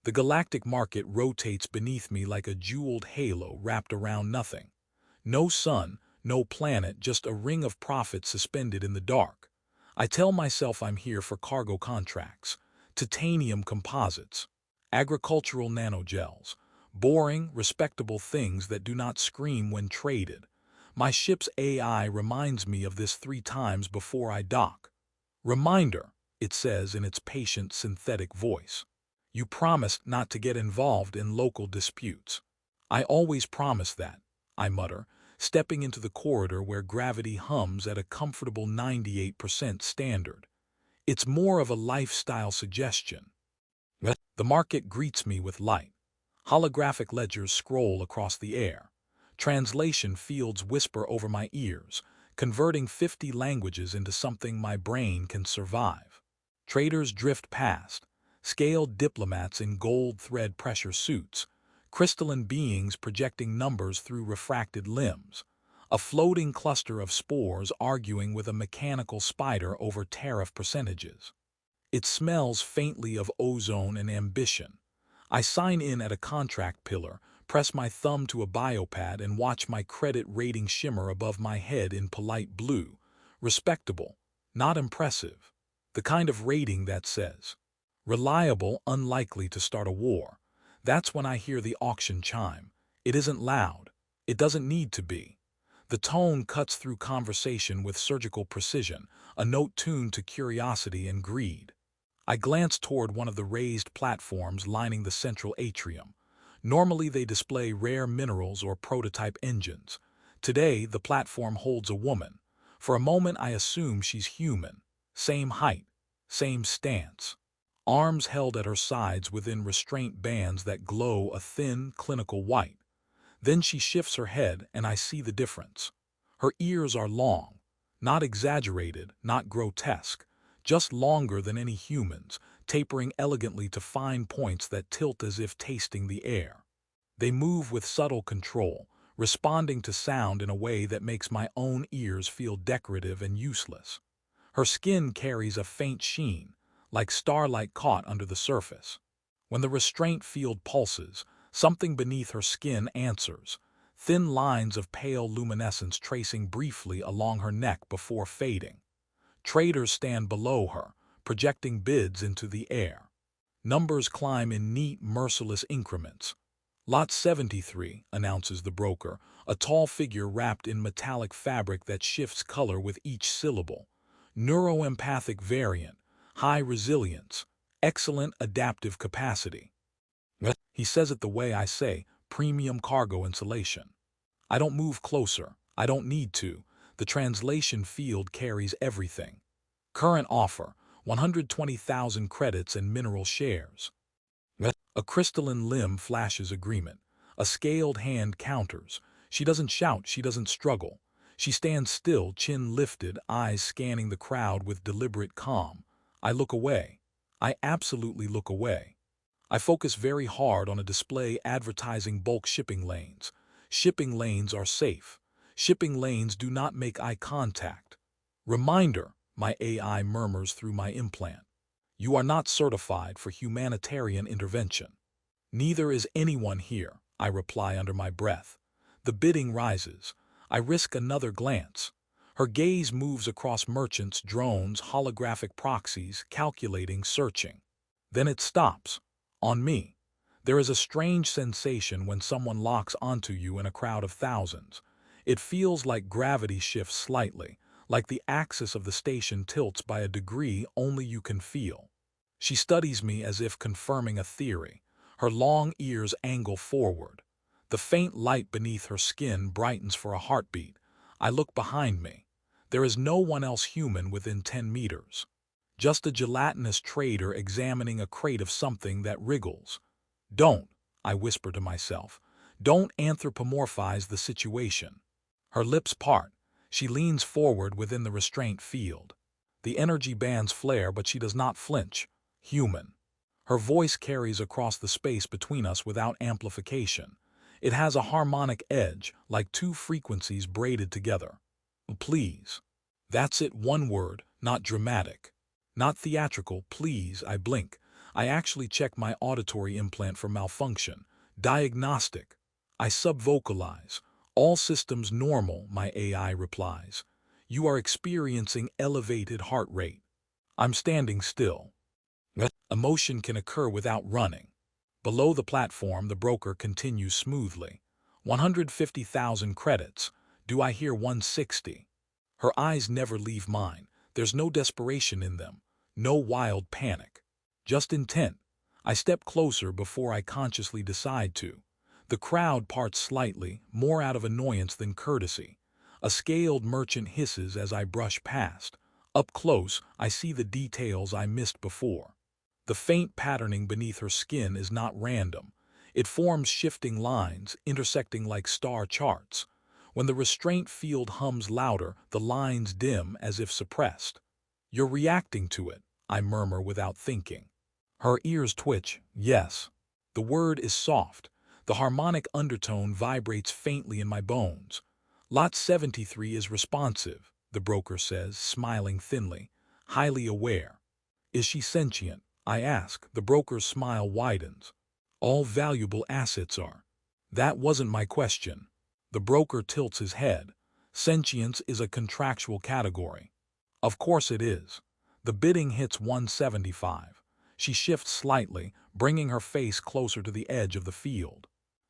The galactic market rotates beneath me like a jeweled halo wrapped around nothing. No sun, no planet, just a ring of profit suspended in the dark. I tell myself I'm here for cargo contracts, titanium composites, agricultural nanogels, boring, respectable things that do not scream when traded. My ship's AI reminds me of this 3 times before I dock. Reminder, it says in its patient synthetic voice. You promised not to get involved in local disputes. I always promise that, I mutter, stepping into the corridor where gravity hums at a comfortable 98% standard. It's more of a lifestyle suggestion. The market greets me with light. Holographic ledgers scroll across the air. Translation fields whisper over my ears, converting 50 languages into something my brain can survive. Traders drift past, scaled diplomats in gold thread pressure suits, crystalline beings projecting numbers through refracted limbs, a floating cluster of spores arguing with a mechanical spider over tariff percentages. It smells faintly of ozone and ambition. I sign in at a contract pillar, press my thumb to a biopad, and watch my credit rating shimmer above my head in polite blue. Respectable, not impressive. The kind of rating that says, reliable, unlikely to start a war. That's when I hear the auction chime. It isn't loud. It doesn't need to be. The tone cuts through conversation with surgical precision, a note tuned to curiosity and greed. I glance toward one of the raised platforms lining the central atrium. Normally they display rare minerals or prototype engines. Today, the platform holds a woman. For a moment I assume she's human. Same height, same stance. Arms held at her sides within restraint bands that glow a thin, clinical white. Then she shifts her head and I see the difference. Her ears are long, not exaggerated, not grotesque, just longer than any human's, tapering elegantly to fine points that tilt as if tasting the air. They move with subtle control, responding to sound in a way that makes my own ears feel decorative and useless. Her skin carries a faint sheen, like starlight caught under the surface. When the restraint field pulses, something beneath her skin answers, thin lines of pale luminescence tracing briefly along her neck before fading. Traders stand below her, projecting bids into the air. Numbers climb in neat, merciless increments. Lot 73, announces the broker, a tall figure wrapped in metallic fabric that shifts color with each syllable. Neuroempathic variant, high resilience, excellent adaptive capacity. He says it the way I say, premium cargo insulation. I don't move closer. I don't need to. The translation field carries everything. Current offer, 120,000 credits and mineral shares. A crystalline limb flashes agreement. A scaled hand counters. She doesn't shout, she doesn't struggle. She stands still, chin lifted, eyes scanning the crowd with deliberate calm. I look away. I absolutely look away. I focus very hard on a display advertising bulk shipping lanes. Shipping lanes are safe. Shipping lanes do not make eye contact. Reminder, my AI murmurs through my implant. You are not certified for humanitarian intervention. Neither is anyone here, I reply under my breath. The bidding rises. I risk another glance. Her gaze moves across merchants, drones, holographic proxies, calculating, searching. Then it stops. On me. There is a strange sensation when someone locks onto you in a crowd of thousands. It feels like gravity shifts slightly, like the axis of the station tilts by a degree only you can feel. She studies me as if confirming a theory. Her long ears angle forward. The faint light beneath her skin brightens for a heartbeat. I look behind me. There is no one else human within 10 meters. Just a gelatinous trader examining a crate of something that wriggles. Don't, I whisper to myself, don't anthropomorphize the situation. Her lips part. She leans forward within the restraint field. The energy bands flare, but she does not flinch. Human. Her voice carries across the space between us without amplification. It has a harmonic edge, like two frequencies braided together. Please. That's it, one word, not dramatic. Not theatrical, please, I blink. I actually check my auditory implant for malfunction. Diagnostic. I subvocalize. All systems normal, my AI replies. You are experiencing elevated heart rate. I'm standing still. Emotion can occur without running. Below the platform, the broker continues smoothly. 150,000 credits. Do I hear 160? Her eyes never leave mine. There's no desperation in them. No wild panic. Just intent. I step closer before I consciously decide to. The crowd parts slightly, more out of annoyance than courtesy. A scaled merchant hisses as I brush past. Up close, I see the details I missed before. The faint patterning beneath her skin is not random. It forms shifting lines, intersecting like star charts. When the restraint field hums louder, the lines dim as if suppressed. You're reacting to it, I murmur without thinking. Her ears twitch, yes. The word is soft. The harmonic undertone vibrates faintly in my bones. Lot 73 is responsive, the broker says, smiling thinly, highly aware. Is she sentient? I ask. The broker's smile widens. All valuable assets are. That wasn't my question. The broker tilts his head. Sentience is a contractual category. Of course it is. The bidding hits 175. She shifts slightly, bringing her face closer to the edge of the field.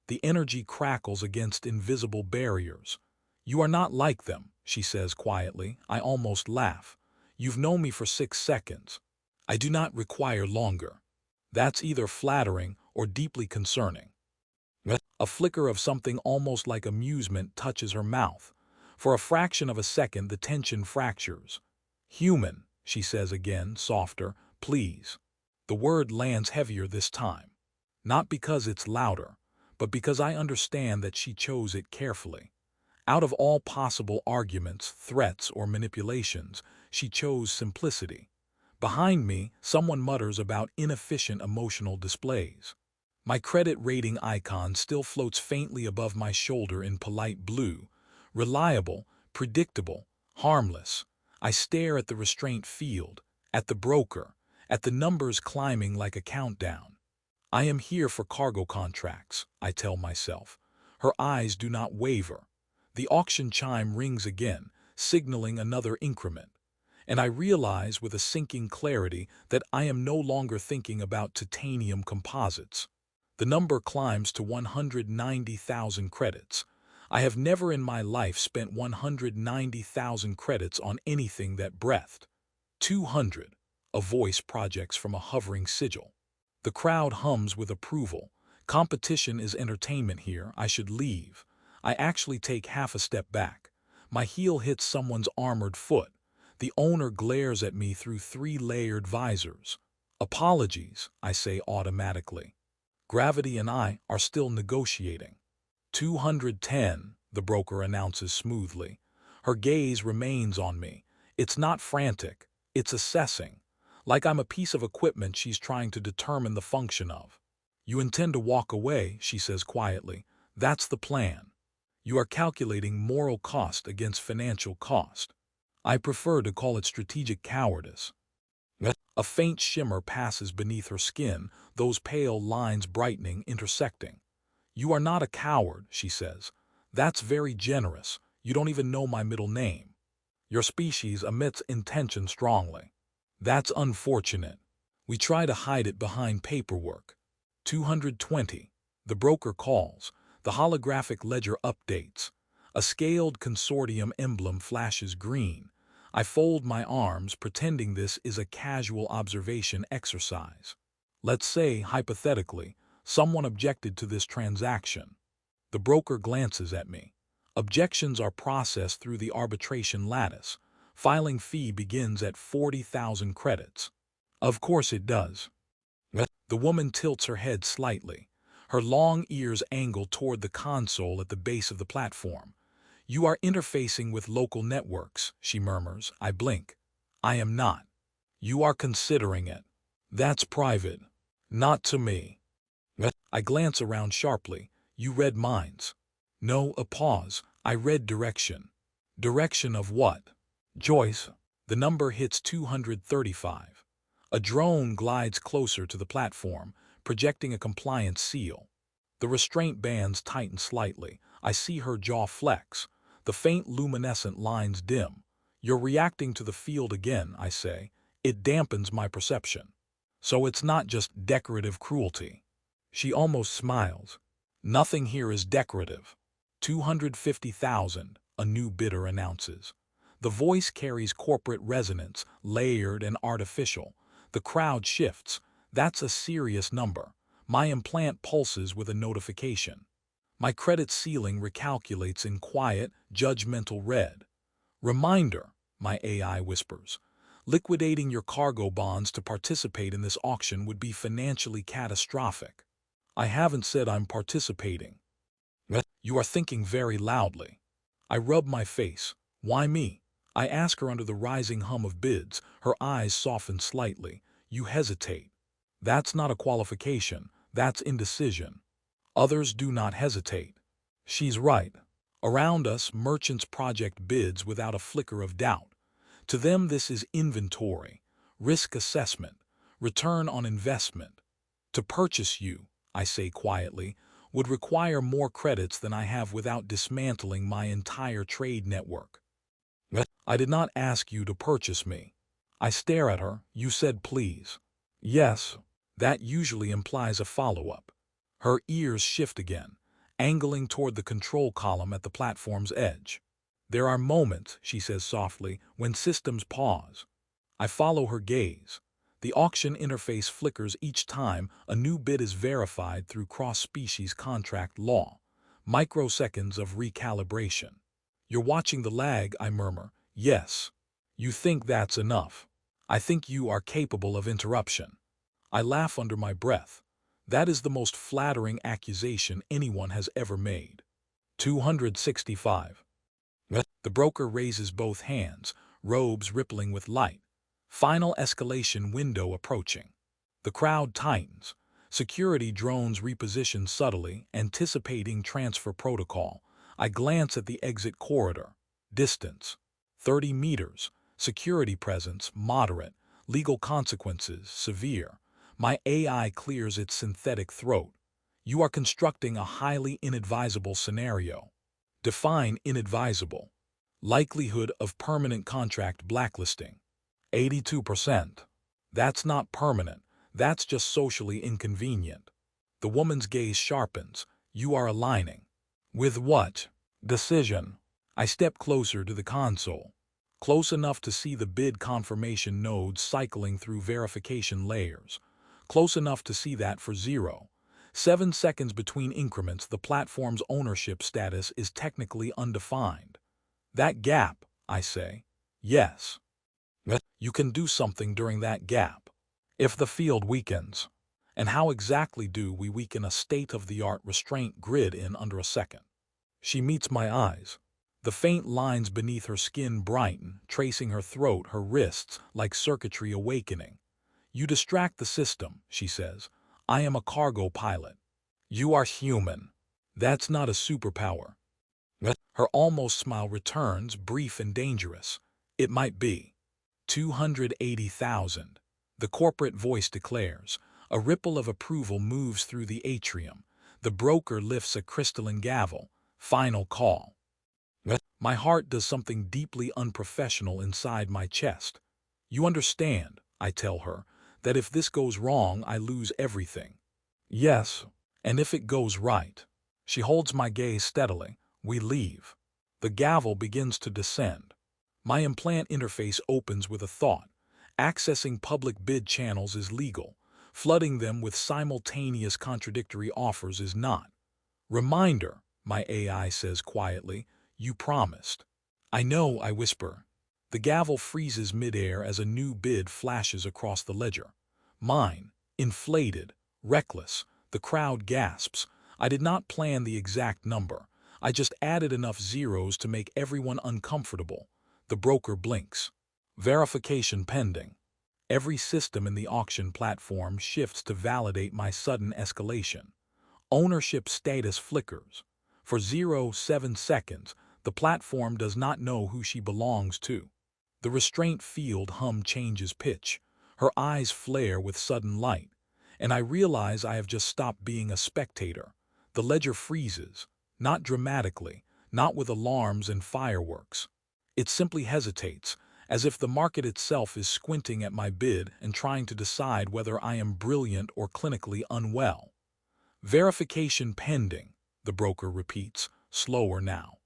The energy crackles against invisible barriers. You are not like them, she says quietly. I almost laugh. You've known me for 6 seconds. I do not require longer. That's either flattering or deeply concerning. A flicker of something almost like amusement touches her mouth. For a fraction of a second, the tension fractures. Human, she says again, softer, please. The word lands heavier this time. Not because it's louder, but because I understand that she chose it carefully. Out of all possible arguments, threats, or manipulations, she chose simplicity. Behind me, someone mutters about inefficient emotional displays. My credit rating icon still floats faintly above my shoulder in polite blue. Reliable, predictable, harmless. I stare at the restraint field, at the broker, at the numbers climbing like a countdown. I am here for cargo contracts, I tell myself. Her eyes do not waver. The auction chime rings again, signaling another increment. And I realize with a sinking clarity that I am no longer thinking about titanium composites. The number climbs to 190,000 credits. I have never in my life spent 190,000 credits on anything that breathed. 200. A voice projects from a hovering sigil. The crowd hums with approval. Competition is entertainment here. I should leave. I actually take half a step back. My heel hits someone's armored foot. The owner glares at me through 3-layered visors. Apologies, I say automatically. Gravity and I are still negotiating. 210, the broker announces smoothly. Her gaze remains on me. It's not frantic, it's assessing. Like I'm a piece of equipment she's trying to determine the function of. You intend to walk away, she says quietly. That's the plan. You are calculating moral cost against financial cost. I prefer to call it strategic cowardice. A faint shimmer passes beneath her skin, those pale lines brightening, intersecting. You are not a coward, she says. That's very generous. You don't even know my middle name. Your species emits intention strongly. That's unfortunate. We try to hide it behind paperwork. 220. The broker calls. The holographic ledger updates. A scaled consortium emblem flashes green. I fold my arms, pretending this is a casual observation exercise. Let's say, hypothetically, someone objected to this transaction. The broker glances at me. Objections are processed through the arbitration lattice. Filing fee begins at 40,000 credits. Of course it does. The woman tilts her head slightly. Her long ears angle toward the console at the base of the platform. You are interfacing with local networks, she murmurs. I blink. I am not. You are considering it. That's private. Not to me. I glance around sharply. You read minds. No, a pause. I read direction. Direction of what? Joyce. The number hits 235. A drone glides closer to the platform, projecting a compliance seal. The restraint bands tighten slightly. I see her jaw flex. The faint luminescent lines dim. You're reacting to the field again, I say. It dampens my perception. So it's not just decorative cruelty. She almost smiles. Nothing here is decorative. 250,000, a new bidder announces. The voice carries corporate resonance, layered and artificial. The crowd shifts. That's a serious number. My implant pulses with a notification. My credit ceiling recalculates in quiet, judgmental red. Reminder, my AI whispers. Liquidating your cargo bonds to participate in this auction would be financially catastrophic. I haven't said I'm participating. You are thinking very loudly. I rub my face. Why me? I ask her under the rising hum of bids. Her eyes soften slightly. You hesitate. That's not a qualification. That's indecision. Others do not hesitate. She's right. Around us, merchants project bids without a flicker of doubt. To them, this is inventory, risk assessment, return on investment. To purchase you, I say quietly, would require more credits than I have without dismantling my entire trade network. I did not ask you to purchase me. I stare at her. You said please. Yes. That usually implies a follow-up. Her ears shift again, angling toward the control column at the platform's edge. There are moments, she says softly, when systems pause. I follow her gaze. The auction interface flickers each time a new bid is verified through cross-species contract law. Microseconds of recalibration. You're watching the lag, I murmur. Yes. You think that's enough. I think you are capable of interruption. I laugh under my breath. That is the most flattering accusation anyone has ever made. 265. The broker raises both hands, robes rippling with light. Final escalation window approaching. The crowd tightens. Security drones reposition subtly, anticipating transfer protocol. I glance at the exit corridor. Distance. 30 meters. Security presence, moderate. Legal consequences, severe. My AI clears its synthetic throat. You are constructing a highly inadvisable scenario. Define inadvisable. Likelihood of permanent contract blacklisting. 82%. That's not permanent. That's just socially inconvenient. The woman's gaze sharpens. You are aligning. With what? Decision. I step closer to the console. Close enough to see the bid confirmation nodes cycling through verification layers. Close enough to see that for 0.7 seconds between increments, the platform's ownership status is technically undefined. That gap, I say. Yes. You can do something during that gap. If the field weakens. And how exactly do we weaken a state-of-the-art restraint grid in under a second? She meets my eyes. The faint lines beneath her skin brighten, tracing her throat, her wrists, like circuitry awakening. You distract the system, she says. I am a cargo pilot. You are human. That's not a superpower. Her almost smile returns, brief and dangerous. It might be. 280,000. The corporate voice declares. A ripple of approval moves through the atrium. The broker lifts a crystalline gavel. Final call. My heart does something deeply unprofessional inside my chest. You understand, I tell her, that if this goes wrong, I lose everything. Yes, and if it goes right. She holds my gaze steadily. We leave. The gavel begins to descend. My implant interface opens with a thought. Accessing public bid channels is legal. Flooding them with simultaneous contradictory offers is not. Reminder, my AI says quietly, you promised. I know, I whisper. The gavel freezes midair as a new bid flashes across the ledger. Mine, inflated, reckless. The crowd gasps. I did not plan the exact number. I just added enough zeros to make everyone uncomfortable. The broker blinks. Verification pending. Every system in the auction platform shifts to validate my sudden escalation. Ownership status flickers. For 0.7 seconds, the platform does not know who she belongs to. The restraint field hum changes pitch. Her eyes flare with sudden light, and I realize I have just stopped being a spectator. The ledger freezes, not dramatically, not with alarms and fireworks. It simply hesitates, as if the market itself is squinting at my bid and trying to decide whether I am brilliant or clinically unwell. Verification pending, the broker repeats, slower now.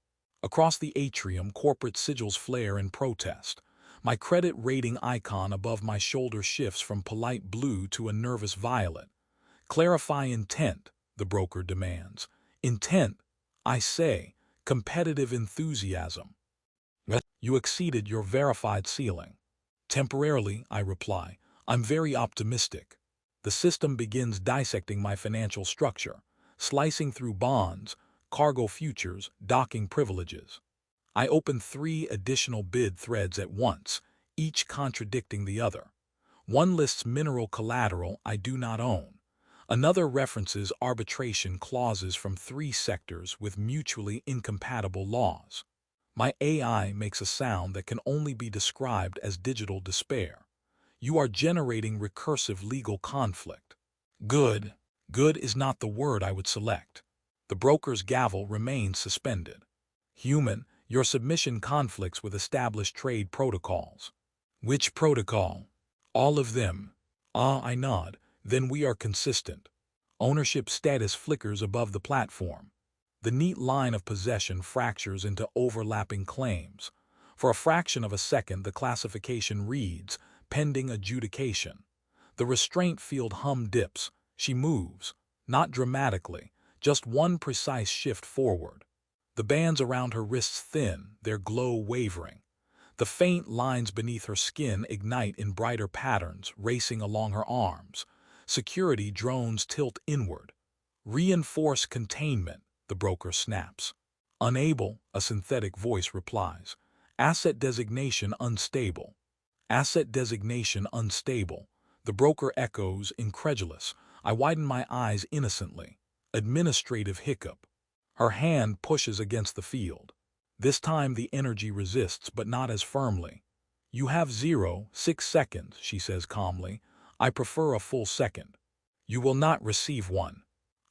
Across the atrium, corporate sigils flare in protest. My credit rating icon above my shoulder shifts from polite blue to a nervous violet. Clarify intent, the broker demands. Intent, I say, competitive enthusiasm. You exceeded your verified ceiling. Temporarily, I reply, I'm very optimistic. The system begins dissecting my financial structure, slicing through bonds, cargo futures, docking privileges. I open 3 additional bid threads at once, each contradicting the other. One lists mineral collateral I do not own. Another references arbitration clauses from 3 sectors with mutually incompatible laws. My AI makes a sound that can only be described as digital despair. You are generating recursive legal conflict. Good. Good is not the word I would select. The broker's gavel remains suspended. Human, your submission conflicts with established trade protocols. Which protocol? All of them. Ah, I nod. Then we are consistent. Ownership status flickers above the platform. The neat line of possession fractures into overlapping claims. For a fraction of a second, the classification reads, pending adjudication. The restraint field hum dips. She moves, not dramatically, just one precise shift forward. The bands around her wrists thin, their glow wavering. The faint lines beneath her skin ignite in brighter patterns, racing along her arms. Security drones tilt inward. Reinforce containment, the broker snaps. Unable, a synthetic voice replies. Asset designation unstable. Asset designation unstable. The broker echoes, incredulous. I widen my eyes innocently. Administrative hiccup. Her hand pushes against the field. This time the energy resists, but not as firmly. You have 0.6 seconds, she says calmly. I prefer a full second. You will not receive one.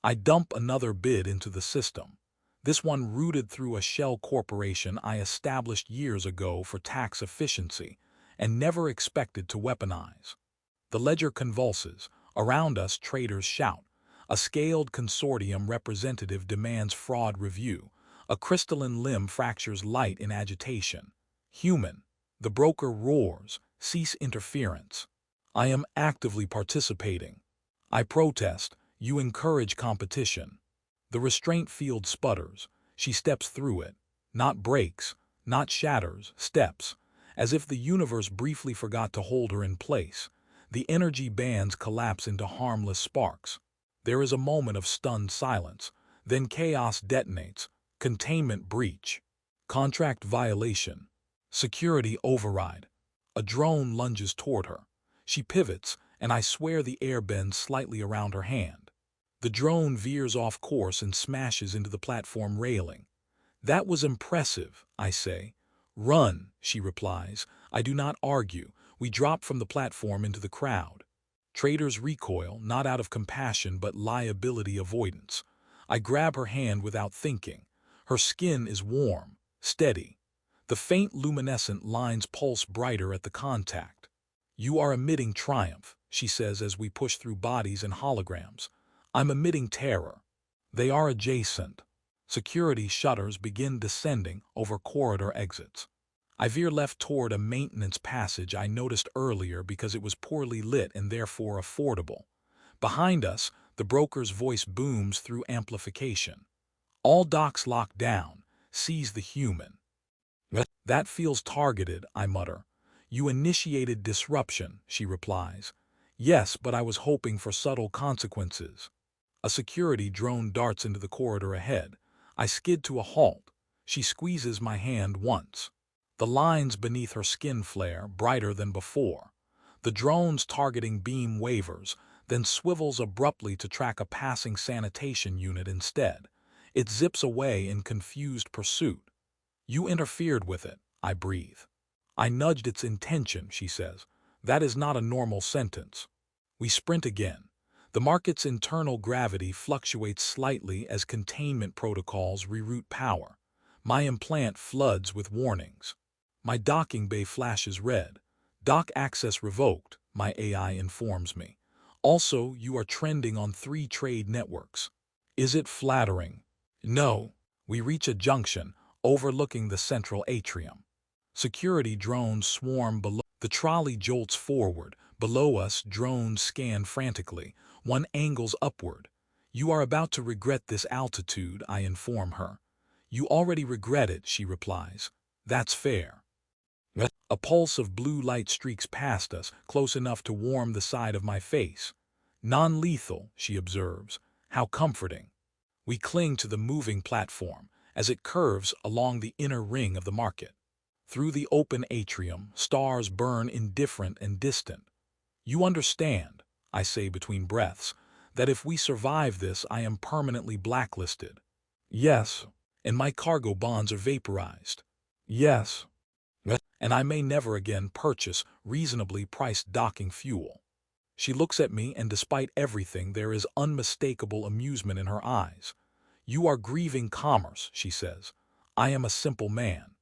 I dump another bid into the system. This one rooted through a shell corporation I established years ago for tax efficiency and never expected to weaponize. The ledger convulses. Around us, traders shout. A scaled consortium representative demands fraud review. A crystalline limb fractures light in agitation. Human. The broker roars. Cease interference. I am actively participating. I protest. You encourage competition. The restraint field sputters. She steps through it. Not breaks, not shatters, steps. As if the universe briefly forgot to hold her in place. The energy bands collapse into harmless sparks. There is a moment of stunned silence. Then chaos detonates. Containment breach. Contract violation. Security override. A drone lunges toward her. She pivots, and I swear the air bends slightly around her hand. The drone veers off course and smashes into the platform railing. That was impressive, I say. Run, she replies. I do not argue. We drop from the platform into the crowd. Traders recoil, not out of compassion but liability avoidance. I grab her hand without thinking. Her skin is warm, steady. The faint luminescent lines pulse brighter at the contact. You are emitting triumph, she says as we push through bodies and holograms. I'm emitting terror. They are adjacent. Security shutters begin descending over corridor exits. I veer left toward a maintenance passage I noticed earlier because it was poorly lit and therefore affordable. Behind us, the broker's voice booms through amplification. All docks locked down. Seize the human. That feels targeted, I mutter. You initiated disruption, she replies. Yes, but I was hoping for subtle consequences. A security drone darts into the corridor ahead. I skid to a halt. She squeezes my hand once. The lines beneath her skin flare, brighter than before. The drone's targeting beam wavers, then swivels abruptly to track a passing sanitation unit instead. It zips away in confused pursuit. You interfered with it, I breathe. I nudged its intention, she says. That is not a normal sentence. We sprint again. The market's internal gravity fluctuates slightly as containment protocols reroute power. My implant floods with warnings. My docking bay flashes red. Dock access revoked, my AI informs me. Also, you are trending on 3 trade networks. Is it flattering? No. We reach a junction, overlooking the central atrium. Security drones swarm below. The trolley jolts forward. Below us, drones scan frantically. One angles upward. You are about to regret this altitude, I inform her. You already regret it, she replies. That's fair. A pulse of blue light streaks past us, close enough to warm the side of my face. Non-lethal, she observes. How comforting. We cling to the moving platform as it curves along the inner ring of the market. Through the open atrium, stars burn indifferent and distant. You understand, I say between breaths, that if we survive this, I am permanently blacklisted. Yes, and my cargo bonds are vaporized. Yes, and I may never again purchase reasonably priced docking fuel. She looks at me, and despite everything, there is unmistakable amusement in her eyes. You are grieving commerce, she says. I am a simple man.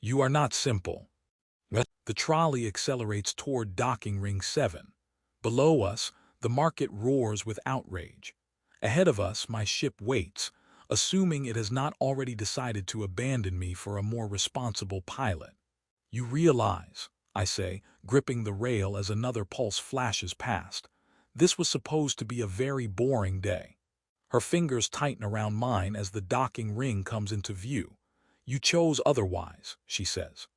You are not simple. The trolley accelerates toward docking ring 7. Below us, the market roars with outrage. Ahead of us, my ship waits, assuming it has not already decided to abandon me for a more responsible pilot. You realize, I say, gripping the rail as another pulse flashes past. This was supposed to be a very boring day. Her fingers tighten around mine as the docking ring comes into view. You chose otherwise, she says.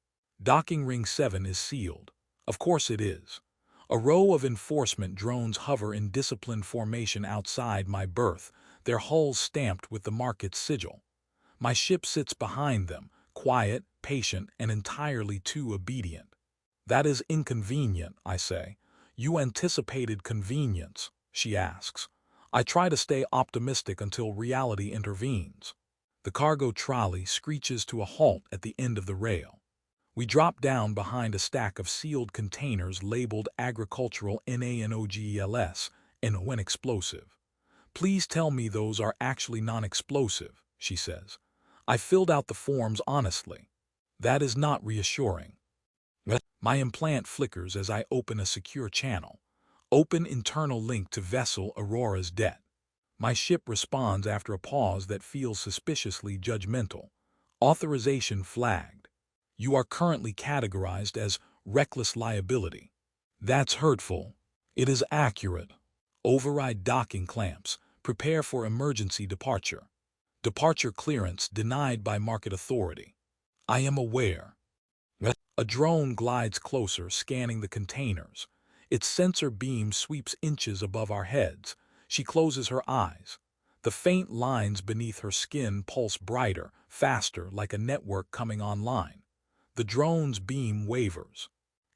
Docking ring 7 is sealed. Of course it is. A row of enforcement drones hover in disciplined formation outside my berth, their hulls stamped with the market's sigil. My ship sits behind them, quiet, patient, and entirely too obedient. That is inconvenient, I say. You anticipated convenience, she asks. I try to stay optimistic until reality intervenes. The cargo trolley screeches to a halt at the end of the rail. We drop down behind a stack of sealed containers labeled agricultural NaNOGELS and when explosive. Please tell me those are actually non-explosive, she says. I filled out the forms honestly. That is not reassuring. My implant flickers as I open a secure channel. Open internal link to vessel Aurora's debt. My ship responds after a pause that feels suspiciously judgmental. Authorization flagged. You are currently categorized as reckless liability. That's hurtful. It is accurate. Override docking clamps. Prepare for emergency departure. Departure clearance denied by market authority. I am aware. A drone glides closer, scanning the containers. Its sensor beam sweeps inches above our heads. She closes her eyes. The faint lines beneath her skin pulse brighter, faster, like a network coming online. The drone's beam wavers.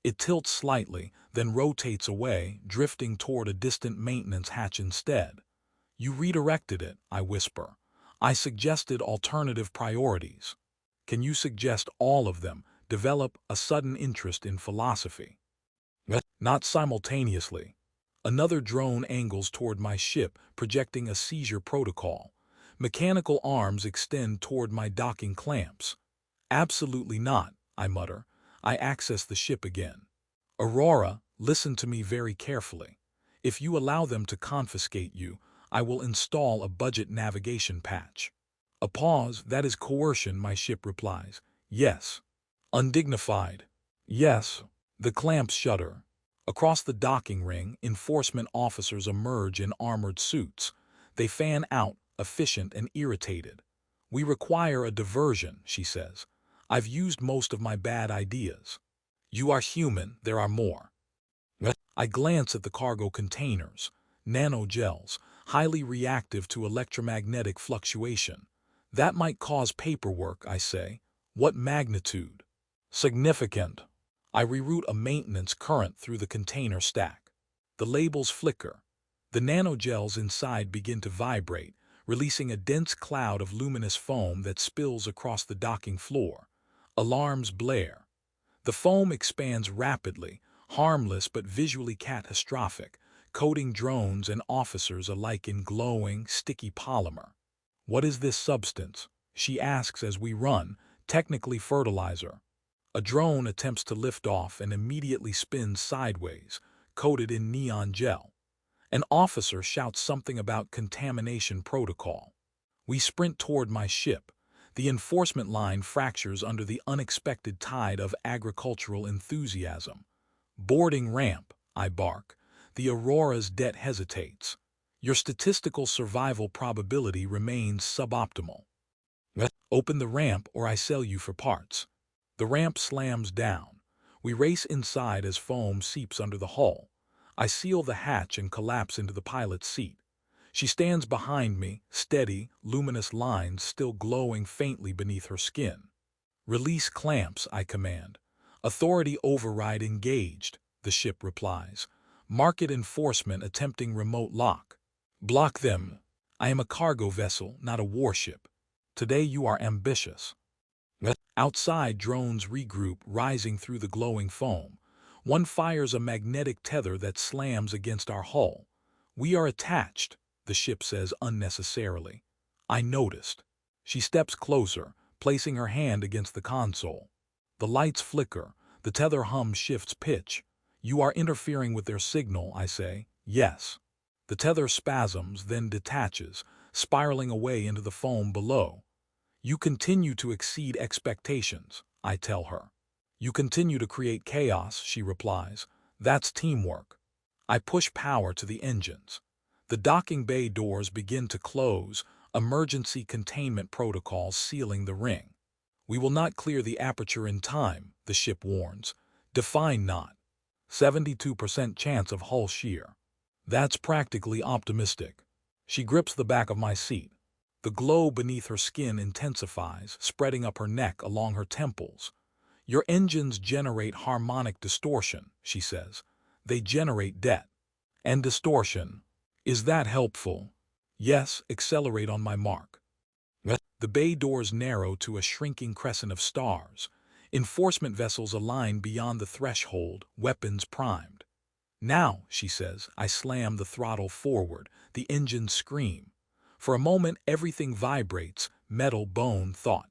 It tilts slightly, then rotates away, drifting toward a distant maintenance hatch instead. You redirected it, I whisper. I suggested alternative priorities. Can you suggest all of them? Develop a sudden interest in philosophy. Not simultaneously. Another drone angles toward my ship, projecting a seizure protocol. Mechanical arms extend toward my docking clamps. Absolutely not, I mutter. I access the ship again. Aurora, listen to me very carefully. If you allow them to confiscate you, I will install a budget navigation patch. A pause, that is coercion, my ship replies. Yes. Undignified. Yes. The clamps shudder. Across the docking ring, enforcement officers emerge in armored suits. They fan out, efficient and irritated. We require a diversion, she says. I've used most of my bad ideas. You are human, there are more. I glance at the cargo containers. Nanogels, highly reactive to electromagnetic fluctuation. That might cause paperwork, I say. What magnitude? Significant. I reroute a maintenance current through the container stack. The labels flicker. The nanogels inside begin to vibrate, releasing a dense cloud of luminous foam that spills across the docking floor. Alarms blare. The foam expands rapidly, harmless but visually catastrophic, coating drones and officers alike in glowing, sticky polymer. "What is this substance?" she asks as we run, "technically fertilizer." A drone attempts to lift off and immediately spins sideways, coated in neon gel. An officer shouts something about contamination protocol. We sprint toward my ship. The enforcement line fractures under the unexpected tide of agricultural enthusiasm. "Boarding ramp," I bark. The Aurora's debt hesitates. "Your statistical survival probability remains suboptimal. Open the ramp or I sell you for parts." The ramp slams down. We race inside as foam seeps under the hull. I seal the hatch and collapse into the pilot's seat. She stands behind me, steady, luminous lines still glowing faintly beneath her skin. "Release clamps," I command. "Authority override engaged," the ship replies. "Market enforcement attempting remote lock." "Block them. I am a cargo vessel, not a warship. Today you are ambitious." Outside, drones regroup, rising through the glowing foam. One fires a magnetic tether that slams against our hull. "We are attached," the ship says unnecessarily. "I noticed." She steps closer, placing her hand against the console. The lights flicker. The tether hum shifts pitch. "You are interfering with their signal," I say. "Yes." The tether spasms, then detaches, spiraling away into the foam below. "You continue to exceed expectations," I tell her. "You continue to create chaos," she replies. "That's teamwork." I push power to the engines. The docking bay doors begin to close, emergency containment protocols sealing the ring. "We will not clear the aperture in time," the ship warns. "Define not. 72% chance of hull shear." That's practically optimistic. She grips the back of my seat. The glow beneath her skin intensifies, spreading up her neck along her temples. "Your engines generate harmonic distortion," she says. "They generate debt." "And distortion. Is that helpful?" "Yes, accelerate on my mark." The bay doors narrow to a shrinking crescent of stars. Enforcement vessels align beyond the threshold, weapons primed. "Now," she says. I slam the throttle forward. The engines scream. For a moment, everything vibrates, metal, bone, thought.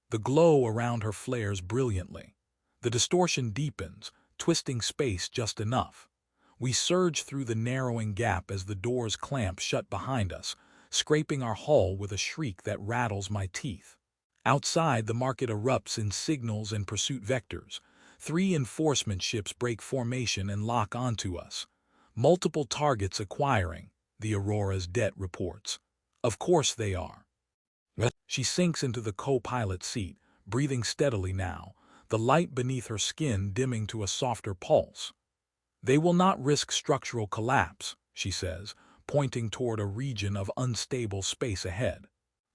The glow around her flares brilliantly. The distortion deepens, twisting space just enough. We surge through the narrowing gap as the doors clamp shut behind us, scraping our hull with a shriek that rattles my teeth. Outside, the market erupts in signals and pursuit vectors. 3 enforcement ships break formation and lock onto us. "Multiple targets acquiring," the Aurora's debt reports. "Of course they are." She sinks into the co-pilot seat, breathing steadily now, the light beneath her skin dimming to a softer pulse. "They will not risk structural collapse," she says, pointing toward a region of unstable space ahead.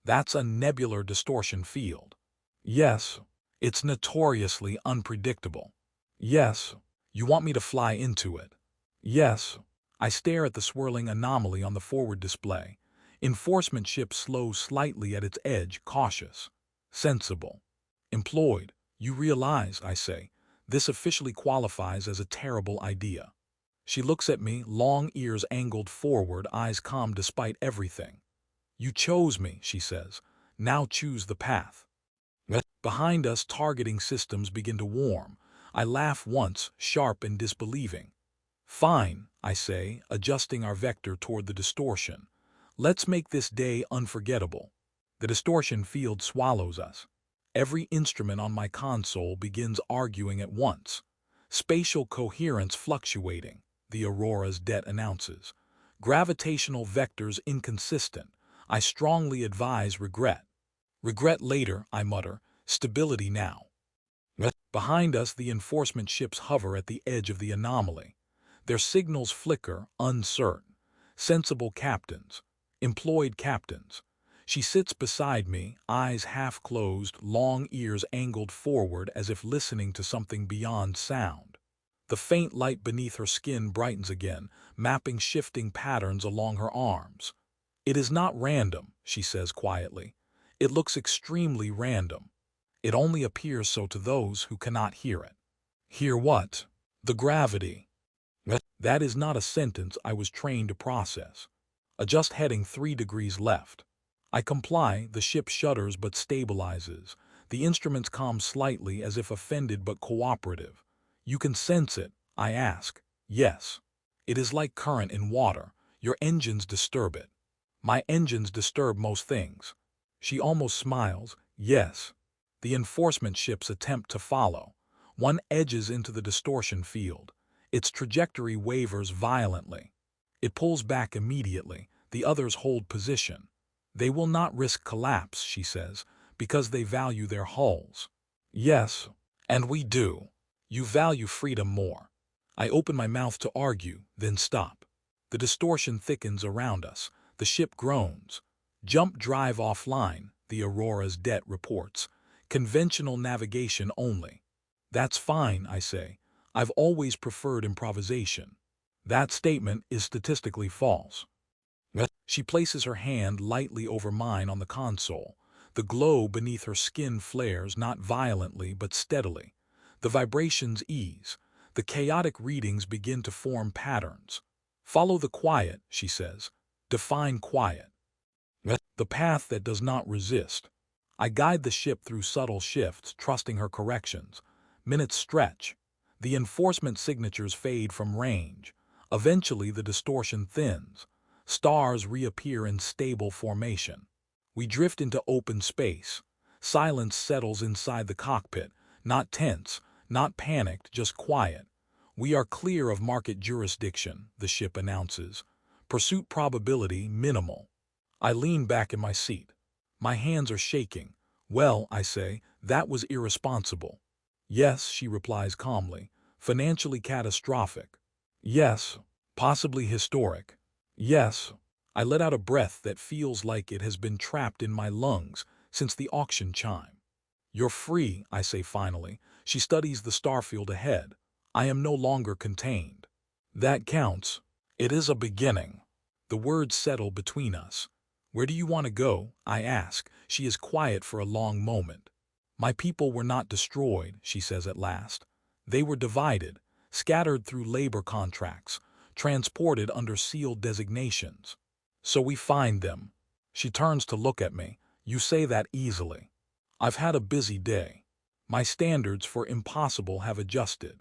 "That's a nebular distortion field." "Yes. It's notoriously unpredictable." "Yes. You want me to fly into it?" "Yes." I stare at the swirling anomaly on the forward display. Enforcement ship slows slightly at its edge, cautious. "Sensible." "Employed. You realize," I say, "this officially qualifies as a terrible idea." She looks at me, long ears angled forward, eyes calm despite everything. "You chose me," she says. "Now choose the path." Behind us, targeting systems begin to warm. I laugh once, sharp and disbelieving. "Fine," I say, adjusting our vector toward the distortion. "Let's make this day unforgettable." The distortion field swallows us. Every instrument on my console begins arguing at once. "Spatial coherence fluctuating," the Aurora's debt announces. "Gravitational vectors inconsistent. I strongly advise regret." "Regret later," I mutter. "Stability now." Behind us, the enforcement ships hover at the edge of the anomaly. Their signals flicker, uncertain. Sensible captains. Employed captains. She sits beside me, eyes half closed, long ears angled forward as if listening to something beyond sound. The faint light beneath her skin brightens again, mapping shifting patterns along her arms. "It is not random," she says quietly. "It looks extremely random. It only appears so to those who cannot hear it." "Hear what?" The gravity. That is not a sentence I was trained to process. Adjust heading 3 degrees left. I comply, the ship shudders but stabilizes. The instruments calm slightly as if offended but cooperative. You can sense it, I ask. Yes. It is like current in water. Your engines disturb it. My engines disturb most things. She almost smiles. Yes. The enforcement ships attempt to follow. One edges into the distortion field. Its trajectory wavers violently. It pulls back immediately. The others hold position. They will not risk collapse, she says, because they value their hulls. Yes, and we do. You value freedom more. I open my mouth to argue, then stop. The distortion thickens around us. The ship groans. Jump drive offline, the Aurora's det reports. Conventional navigation only. That's fine, I say. I've always preferred improvisation. That statement is statistically false. She places her hand lightly over mine on the console. The glow beneath her skin flares not violently but steadily. The vibrations ease. The chaotic readings begin to form patterns. Follow the quiet, she says. Define quiet. The path that does not resist. I guide the ship through subtle shifts, trusting her corrections. Minutes stretch. The enforcement signatures fade from range. Eventually the distortion thins. Stars reappear in stable formation. We drift into open space. Silence settles inside the cockpit, not tense, not panicked, just quiet. We are clear of market jurisdiction, the ship announces. Pursuit probability minimal. I lean back in my seat. My hands are shaking. Well, I say, that was irresponsible. Yes, she replies calmly. Financially catastrophic. Yes, possibly historic. Yes. I let out a breath that feels like it has been trapped in my lungs since the auction chime. You're free, I say finally. She studies the starfield ahead. I am no longer contained. That counts. It is a beginning. The words settle between us. Where do you want to go? I ask. She is quiet for a long moment. My people were not destroyed, she says at last. They were divided, scattered through labor contracts, transported under sealed designations. So we find them. She turns to look at me. You say that easily. I've had a busy day. My standards for impossible have adjusted.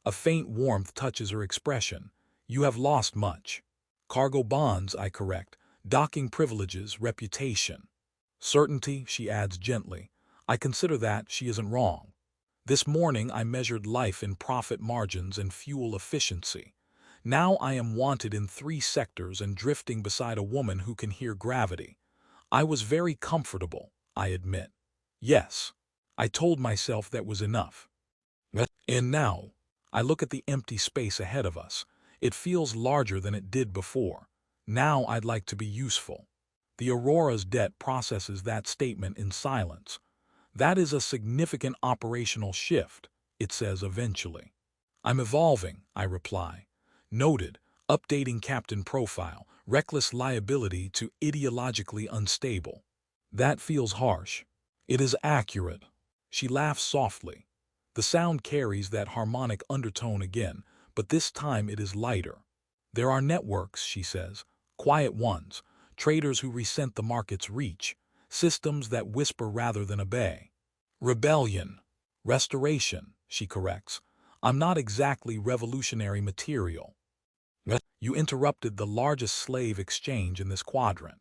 A faint warmth touches her expression. You have lost much. Cargo bonds, I correct. Docking privileges, reputation. Certainty, she adds gently. I consider that she isn't wrong. This morning I measured life in profit margins and fuel efficiency. Now I am wanted in 3 sectors and drifting beside a woman who can hear gravity. I was very comfortable, I admit. Yes. I told myself that was enough. And now, I look at the empty space ahead of us. It feels larger than it did before. Now I'd like to be useful. The Aurora's det processes that statement in silence. That is a significant operational shift, it says eventually. I'm evolving, I reply. Noted, updating captain profile, reckless liability to ideologically unstable. That feels harsh. It is accurate. She laughs softly. The sound carries that harmonic undertone again, but this time it is lighter. There are networks, she says, quiet ones, traders who resent the market's reach, systems that whisper rather than obey. Rebellion. Restoration, she corrects. I'm not exactly revolutionary material. You interrupted the largest slave exchange in this quadrant.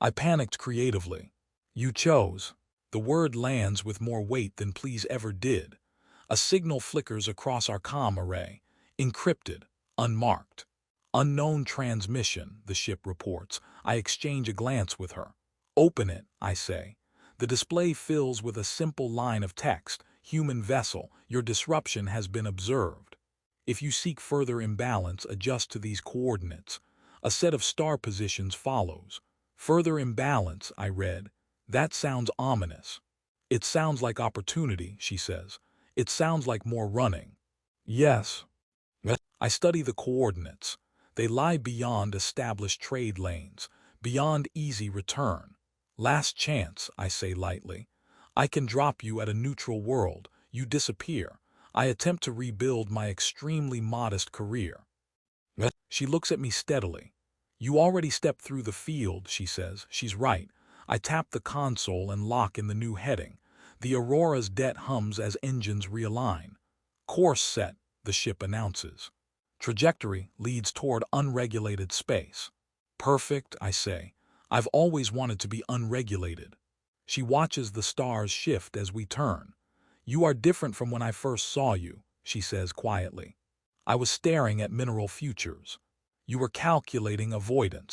I panicked creatively. You chose. The word lands with more weight than please ever did. A signal flickers across our comm array. Encrypted. Unmarked. Unknown transmission, the ship reports. I exchange a glance with her. Open it, I say. The display fills with a simple line of text. Human vessel, your disruption has been observed. If you seek further imbalance, adjust to these coordinates. A set of star positions follows. Further imbalance, I read. That sounds ominous. It sounds like opportunity, she says. It sounds like more running. Yes. I study the coordinates. They lie beyond established trade lanes, beyond easy return. Last chance, I say lightly. I can drop you at a neutral world. You disappear. I attempt to rebuild my extremely modest career. She looks at me steadily. You already stepped through the field, she says. She's right. I tap the console and lock in the new heading. The Aurora's debt hums as engines realign. Course set, the ship announces. Trajectory leads toward unregulated space. Perfect, I say. I've always wanted to be unregulated. She watches the stars shift as we turn. You are different from when I first saw you, she says quietly. I was staring at mineral futures. You were calculating avoidance.